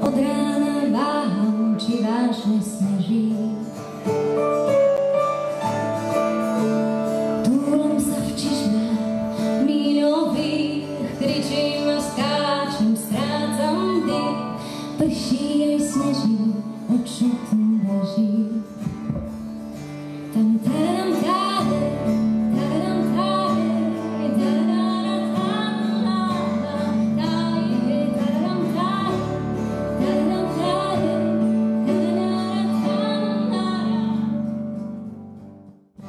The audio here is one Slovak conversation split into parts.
Od rána váham, či vážne sneží. Túlam sa v čižme míľových, kričím a skáčem, strácam dých. Prší aj sneží, o čo tu beží. Tam tam táde, tam táde,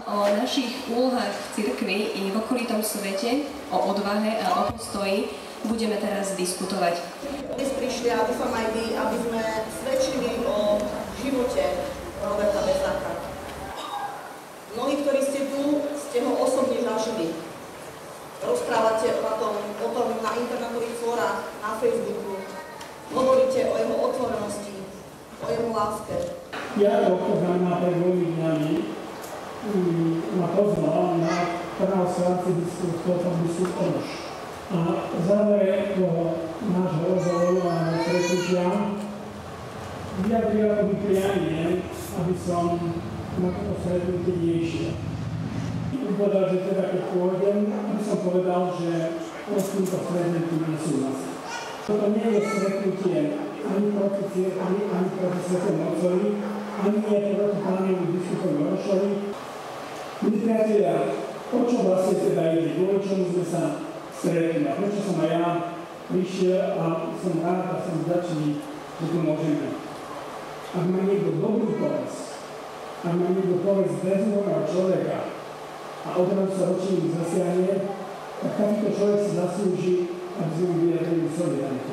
o našich úlohách v cirkvi i v okolitom svete, o odvahe a o postoji budeme teraz diskutovať. Dnes prišli a dúfam aj vy, aby sme svedčili o živote Roberta Bezáka. Mnohí, ktorí ste tu, ste ho osobne zažili. Rozprávate o tom na internetových fórach, na Facebooku. Hovoríte o jeho otvorenosti, o jeho láske. Ja doktorám pred 2 dňami ma pozval na pravoslavný biskup Onoš. A v závere toho nášho rozhovoru a stretnutia vyjadril mi prianie, aby som na toto stretnutie nešiel. Povedal, že teda keď pôjdem, aby som povedal, že s týmto stretnutím nesúhlasím. Toto nie je stretnutie ani proti cirkvi, ani proti Svätému Otcovi, ani nie proti pánovi biskupovi Onošovi. Milí priatelia, o čo vlastne teda ide? Kvôli čomu sme sa stretli a prečo som aj ja prišiel a som rád a som vďačný, že tu môžem byť. Ak má niekto dobrú povesť, ak má niekto povesť bezúhonného človeka a odrazu sa ročník zasiahne, tak takýto človek si zaslúži, aby sme mu vyjadrili solidaritu.